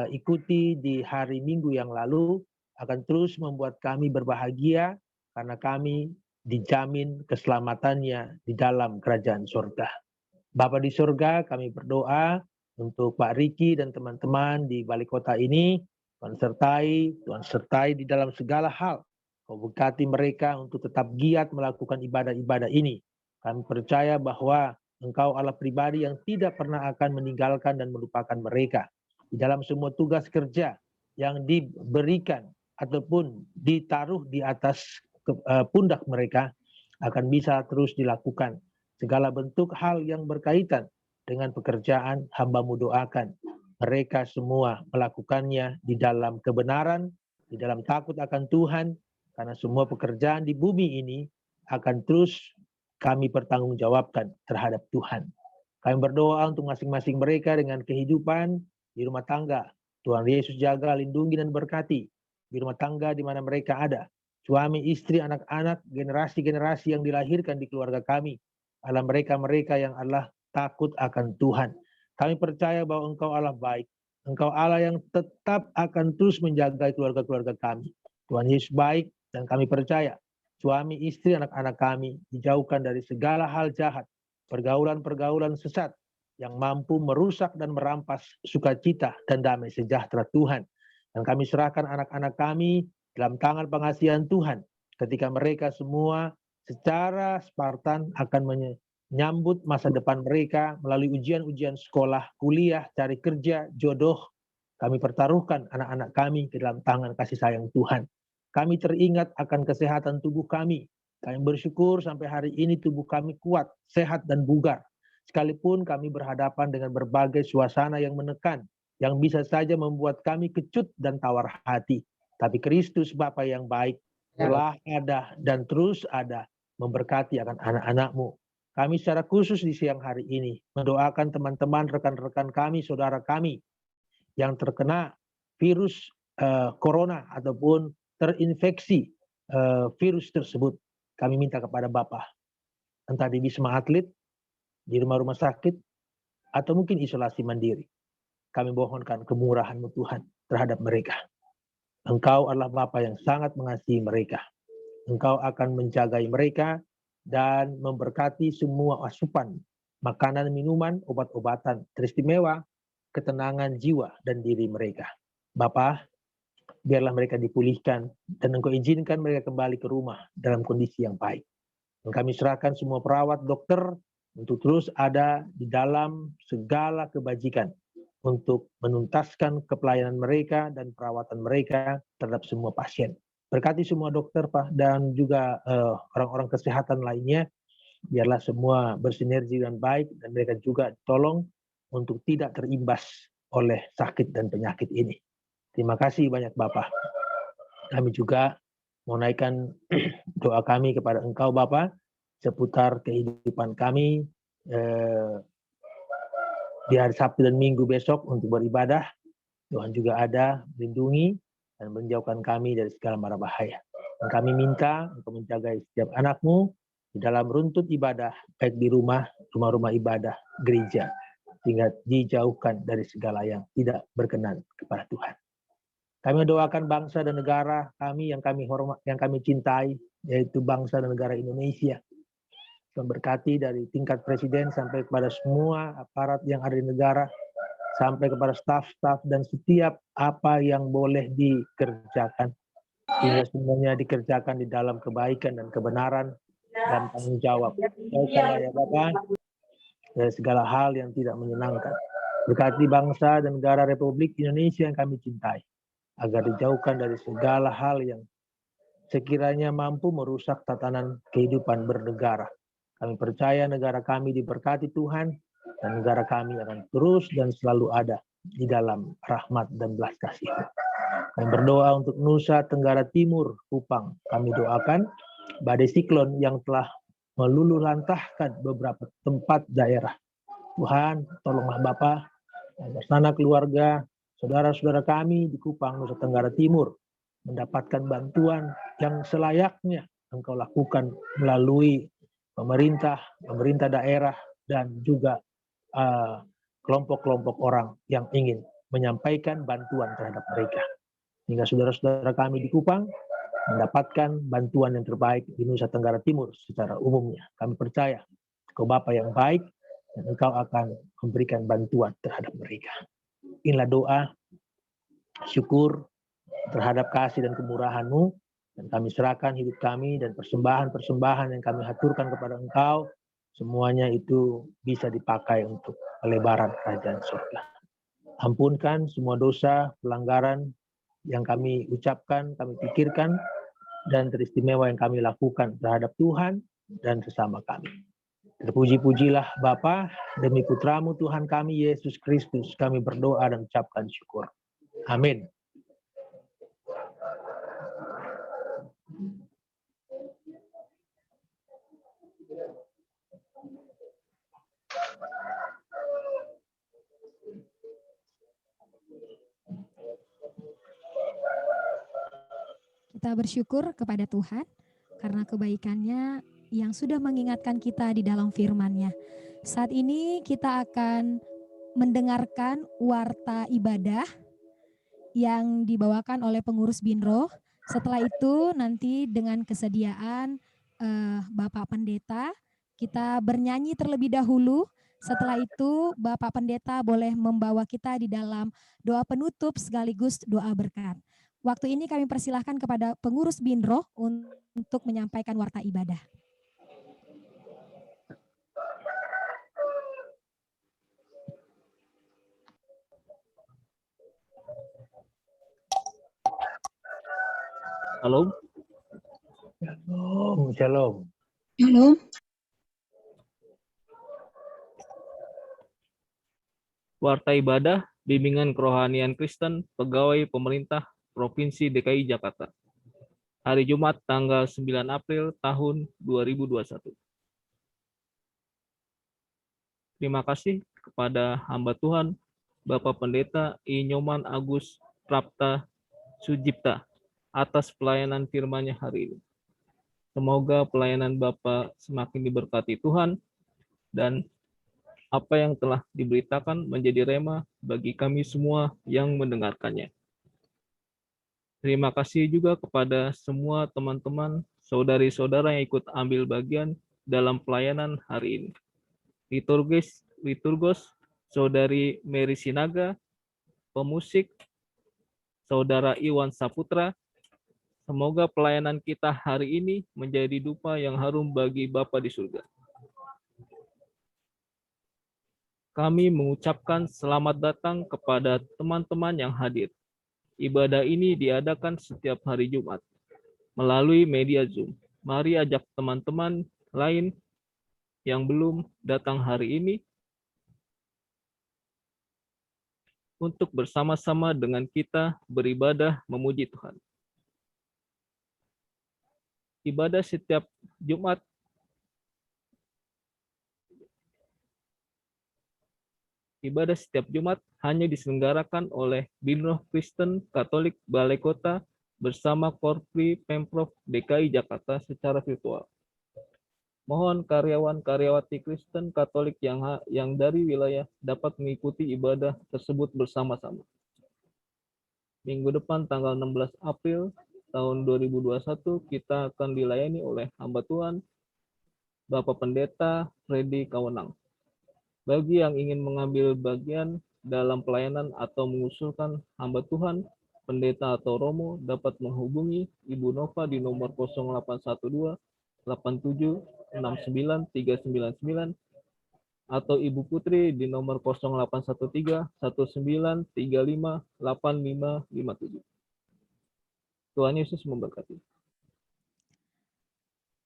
ikuti di hari Minggu yang lalu akan terus membuat kami berbahagia karena kami dijamin keselamatannya di dalam kerajaan surga. Bapa di surga, kami berdoa untuk Pak Riki dan teman-teman di balik kota ini, Tuhan sertai di dalam segala hal. Kau berkati mereka untuk tetap giat melakukan ibadah-ibadah ini. Kami percaya bahwa Engkau Allah pribadi yang tidak pernah akan meninggalkan dan melupakan mereka. Di dalam semua tugas kerja yang diberikan ataupun ditaruh di atas pundak mereka akan bisa terus dilakukan. Segala bentuk hal yang berkaitan dengan pekerjaan hamba-Mu doakan. Mereka semua melakukannya di dalam kebenaran, di dalam takut akan Tuhan, karena semua pekerjaan di bumi ini akan terus kami pertanggungjawabkan terhadap Tuhan. Kami berdoa untuk masing-masing mereka dengan kehidupan di rumah tangga. Tuhan Yesus jaga, lindungi, dan berkati di rumah tangga di mana mereka ada. Suami, istri, anak-anak, generasi-generasi yang dilahirkan di keluarga kami. Adalah mereka-mereka yang adalah takut akan Tuhan. Kami percaya bahwa Engkau Allah baik. Engkau Allah yang tetap akan terus menjaga keluarga-keluarga kami. Tuhan Yesus baik, dan kami percaya suami, istri, anak-anak kami dijauhkan dari segala hal jahat, pergaulan-pergaulan sesat yang mampu merusak dan merampas sukacita dan damai sejahtera Tuhan. Dan kami serahkan anak-anak kami dalam tangan pengasihan Tuhan ketika mereka semua secara Spartan akan menyambut masa depan mereka melalui ujian-ujian sekolah, kuliah, cari kerja, jodoh. Kami pertaruhkan anak-anak kami ke dalam tangan kasih sayang Tuhan. Kami teringat akan kesehatan tubuh kami. Kami bersyukur sampai hari ini tubuh kami kuat, sehat, dan bugar. Sekalipun kami berhadapan dengan berbagai suasana yang menekan, yang bisa saja membuat kami kecut dan tawar hati. Tapi Kristus Bapa yang baik telah ada dan terus ada memberkati akan anak-anak-Mu. Kami secara khusus di siang hari ini mendoakan teman-teman, rekan-rekan kami, saudara kami yang terkena virus corona ataupun terinfeksi virus tersebut. Kami minta kepada Bapa, entah di Wisma Atlet, di rumah-rumah sakit, atau mungkin isolasi mandiri. Kami mohonkan kemurahan-Mu Tuhan terhadap mereka. Engkau adalah Bapa yang sangat mengasihi mereka. Engkau akan menjagai mereka dan memberkati semua asupan, makanan, minuman, obat-obatan teristimewa, ketenangan jiwa dan diri mereka. Bapa, biarlah mereka dipulihkan dan Engkau izinkan mereka kembali ke rumah dalam kondisi yang baik. Dan kami serahkan semua perawat, dokter untuk terus ada di dalam segala kebajikan untuk menuntaskan kepelayanan mereka dan perawatan mereka terhadap semua pasien. Berkati semua dokter, Pak, dan juga orang-orang kesehatan lainnya, biarlah semua bersinergi dengan baik dan mereka juga tolong untuk tidak terimbas oleh sakit dan penyakit ini. Terima kasih banyak Bapak. Kami juga menaikkan doa kami kepada Engkau Bapak seputar kehidupan kami di hari Sabtu dan Minggu besok untuk beribadah. Tuhan juga ada melindungi dan menjauhkan kami dari segala mara bahaya. Dan kami minta untuk menjaga setiap anak-Mu di dalam runtut ibadah, baik di rumah-rumah ibadah, gereja, sehingga dijauhkan dari segala yang tidak berkenan kepada Tuhan. Kami doakan bangsa dan negara kami yang kami hormat, yang kami cintai, yaitu bangsa dan negara Indonesia. Memberkati dari tingkat presiden sampai kepada semua aparat yang ada di negara, sampai kepada staf-staf dan setiap apa yang boleh dikerjakan. Sehingga semuanya dikerjakan di dalam kebaikan dan kebenaran dan tanggung jawab. Jauhkanlah ya Bapak dari segala hal yang tidak menyenangkan. Berkati bangsa dan negara Republik Indonesia yang kami cintai, agar dijauhkan dari segala hal yang sekiranya mampu merusak tatanan kehidupan bernegara. Kami percaya negara kami diberkati Tuhan, dan negara kami akan terus dan selalu ada di dalam rahmat dan belas kasih. Kami berdoa untuk Nusa Tenggara Timur, Kupang. Kami doakan badai siklon yang telah meluluh lantahkan beberapa tempat daerah. Tuhan, tolonglah Bapa, agar sana keluarga, saudara-saudara kami di Kupang, Nusa Tenggara Timur, mendapatkan bantuan yang selayaknya Engkau lakukan melalui pemerintah daerah, dan juga kelompok-kelompok orang yang ingin menyampaikan bantuan terhadap mereka. Hingga saudara-saudara kami di Kupang mendapatkan bantuan yang terbaik di Nusa Tenggara Timur secara umumnya. Kami percaya Engkau Bapa yang baik dan Engkau akan memberikan bantuan terhadap mereka. Inilah doa, syukur terhadap kasih dan kemurahan-Mu, dan kami serahkan hidup kami dan persembahan-persembahan yang kami haturkan kepada Engkau, semuanya itu bisa dipakai untuk pelebaran kerajaan surga. Ampunkan semua dosa, pelanggaran yang kami ucapkan, kami pikirkan, dan teristimewa yang kami lakukan terhadap Tuhan dan sesama kami. Terpuji-pujilah Bapa, demi Putra-Mu Tuhan kami Yesus Kristus, kami berdoa dan ucapkan syukur. Amin. Kita bersyukur kepada Tuhan karena kebaikannya yang sudah mengingatkan kita di dalam firman-Nya. Saat ini kita akan mendengarkan warta ibadah yang dibawakan oleh pengurus Binroh. Setelah itu nanti dengan kesediaan Bapak Pendeta, kita bernyanyi terlebih dahulu. Setelah itu Bapak Pendeta boleh membawa kita di dalam doa penutup sekaligus doa berkat. Waktu ini kami persilahkan kepada pengurus Binroh untuk menyampaikan warta ibadah. Halo. Shalom, shalom. Halo. Warta ibadah Bimbingan Kerohanian Kristen Pegawai Pemerintah Provinsi DKI Jakarta. Hari Jumat tanggal 9 April tahun 2021. Terima kasih kepada hamba Tuhan Bapak Pendeta I. Nyoman Agus Prapta Sujipta atas pelayanan firman-Nya hari ini. Semoga pelayanan Bapak semakin diberkati Tuhan dan apa yang telah diberitakan menjadi rema bagi kami semua yang mendengarkannya. Terima kasih juga kepada semua teman-teman, saudari-saudara yang ikut ambil bagian dalam pelayanan hari ini. Liturgos, Saudari Mary Sinaga, pemusik, Saudara Iwan Saputra. Semoga pelayanan kita hari ini menjadi dupa yang harum bagi Bapa di surga. Kami mengucapkan selamat datang kepada teman-teman yang hadir. Ibadah ini diadakan setiap hari Jumat melalui media Zoom. Mari ajak teman-teman lain yang belum datang hari ini untuk bersama-sama dengan kita beribadah memuji Tuhan. Ibadah setiap Jumat hanya diselenggarakan oleh Bintang Kristen Katolik Balai Kota bersama Korpri Pemprov DKI Jakarta secara virtual. Mohon karyawan-karyawati Kristen Katolik yang dari wilayah dapat mengikuti ibadah tersebut bersama-sama. Minggu depan tanggal 16 April tahun 2021 kita akan dilayani oleh hamba Tuhan Bapak Pendeta Freddy Kawenang. Bagi yang ingin mengambil bagian dalam pelayanan atau mengusulkan hamba Tuhan, pendeta atau romo dapat menghubungi Ibu Nova di nomor 0812 87 69 399 atau Ibu Putri di nomor 0813 1935 8557. Tuhan Yesus memberkati.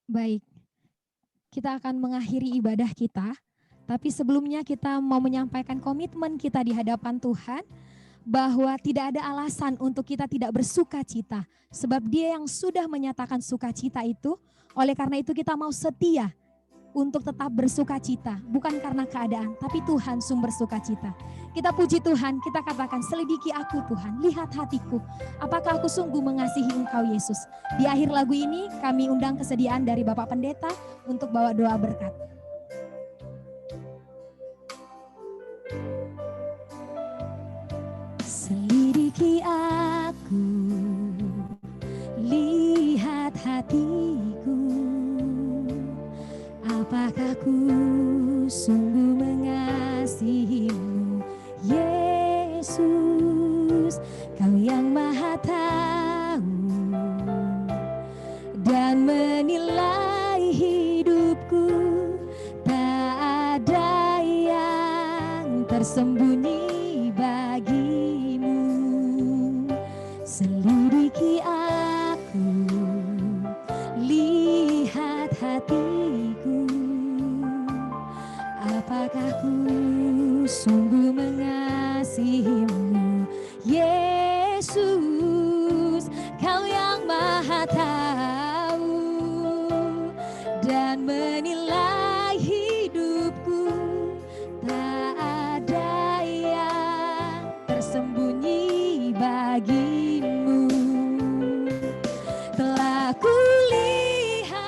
Baik, kita akan mengakhiri ibadah kita. Tapi sebelumnya kita mau menyampaikan komitmen kita di hadapan Tuhan bahwa tidak ada alasan untuk kita tidak bersuka cita. Sebab Dia yang sudah menyatakan sukacita itu, oleh karena itu kita mau setia untuk tetap bersuka cita. Bukan karena keadaan, tapi Tuhan sumber sukacita. Kita puji Tuhan, kita katakan selidiki aku Tuhan, lihat hatiku. Apakah aku sungguh mengasihi Engkau Yesus. Di akhir lagu ini kami undang kesediaan dari Bapak Pendeta untuk bawa doa berkat. Selidiki aku, lihat hatiku, apakah ku sungguh mengasihimu, Yesus, Kau yang Maha Tahu dan menilai hidupku, tak ada yang tersembunyi bagimu. Selidiki aku, lihat hatiku, apakah ku sungguh mengasihimu, Yesus, Kau yang Maha Tahu dan menilai hidupku, tak ada yang tersembunyi bagimu. Telah kulihat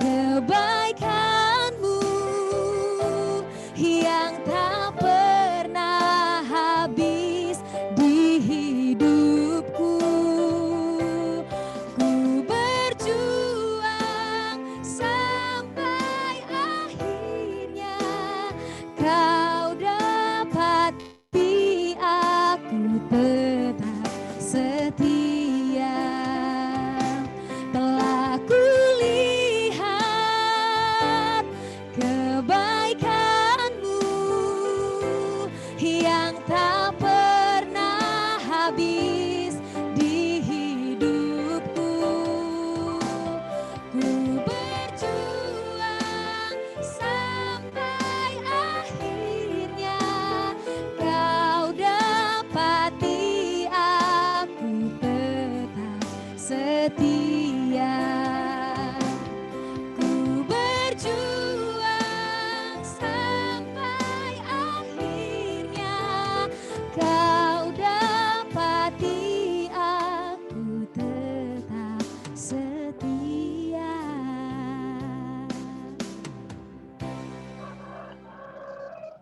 kebaikan-Mu yang tak pernah habis di hidupku.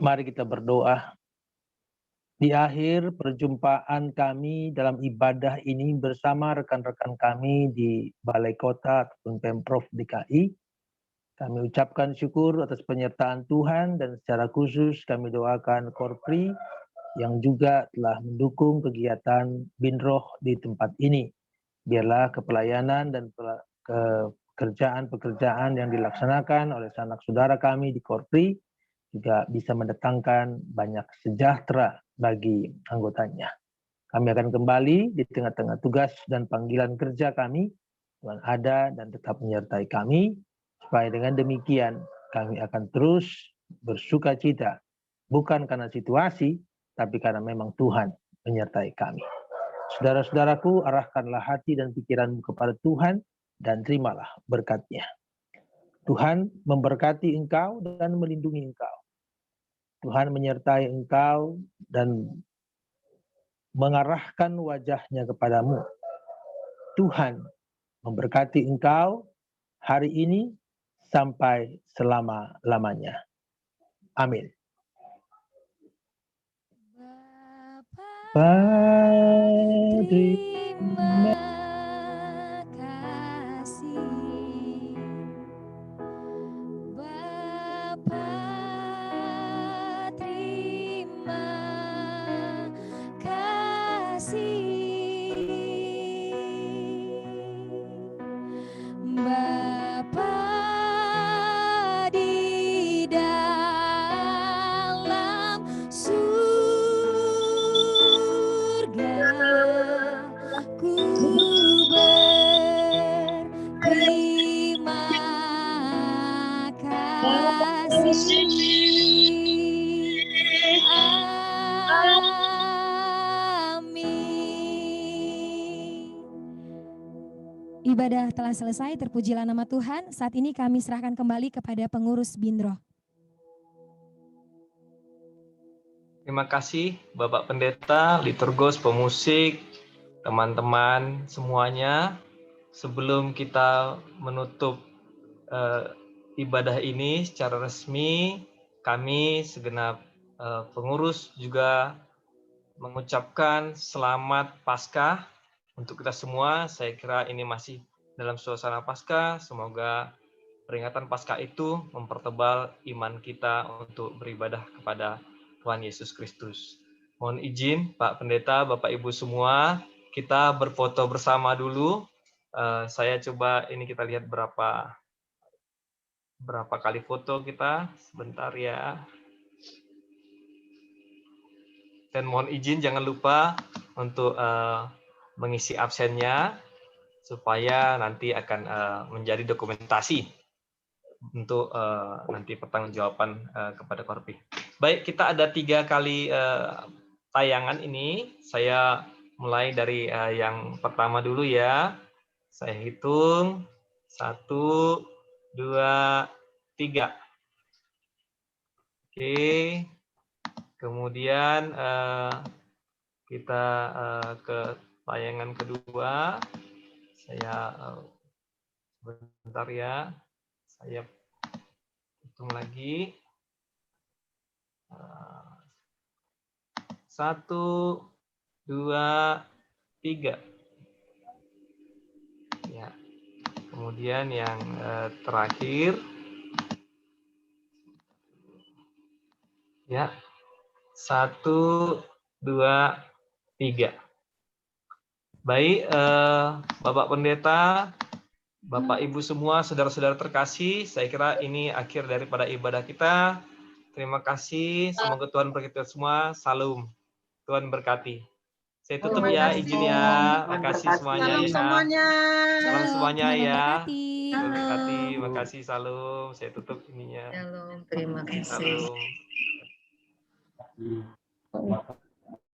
Mari kita berdoa. Di akhir perjumpaan kami dalam ibadah ini bersama rekan-rekan kami di Balai Kota ataupun Pemprov DKI, kami ucapkan syukur atas penyertaan Tuhan dan secara khusus kami doakan Korpri yang juga telah mendukung kegiatan Binroh di tempat ini. Biarlah kepelayanan dan pekerjaan-pekerjaan yang dilaksanakan oleh sanak saudara kami di Korpri juga bisa mendatangkan banyak sejahtera bagi anggotanya. Kami akan kembali di tengah-tengah tugas dan panggilan kerja kami. Tuhan ada dan tetap menyertai kami, supaya dengan demikian kami akan terus bersuka cita, bukan karena situasi, tapi karena memang Tuhan menyertai kami. Saudara-saudaraku, arahkanlah hati dan pikiranmu kepada Tuhan dan terimalah berkat-Nya. Tuhan memberkati engkau dan melindungi engkau. Tuhan menyertai engkau dan mengarahkan wajah-Nya kepadamu. Tuhan memberkati engkau hari ini sampai selama-lamanya. Amin. Bapa, terima kasih. Bapa, terima kasih. Bapa di dalam surga, ku berterima kasih. Amin. Ibadah telah selesai, terpujilah nama Tuhan. Saat ini kami serahkan kembali kepada pengurus Binroh. Terima kasih Bapak Pendeta, liturgos, pemusik, teman-teman semuanya. Sebelum kita menutup ibadah ini secara resmi, kami segenap pengurus juga mengucapkan selamat Paskah untuk kita semua. Saya kira ini masih dalam suasana Paskah. Semoga peringatan Paskah itu mempertebal iman kita untuk beribadah kepada Tuhan Yesus Kristus. Mohon izin Pak Pendeta, Bapak Ibu semua, kita berfoto bersama dulu. Saya coba ini kita lihat berapa kali foto kita. Sebentar ya. Dan mohon izin jangan lupa untuk mengisi absennya supaya nanti akan menjadi dokumentasi untuk nanti pertanggungjawaban kepada Korpi. Baik, kita ada 3 kali tayangan ini. Saya mulai dari yang pertama dulu ya. Saya hitung 1, 2, 3. Oke. Kemudian kita ke tayangan kedua. Saya sebentar ya. Saya hitung lagi. 1, 2, 3. Ya. Kemudian yang terakhir. Ya. 1, 2, 3. Baik, Bapak Pendeta, Bapak Ibu semua, saudara-saudara terkasih, saya kira ini akhir daripada ibadah kita. Terima kasih, semoga Tuhan berkati kita semua. Salam, Tuhan berkati. Saya tutup ya, izin ya. Makasih semuanya Salam ya. semuanya. Salam semuanya Tuhan ya. memberkati. Tuhan berkati, makasih, salam. Saya tutup ininya. Shalom, terima kasih. Salam.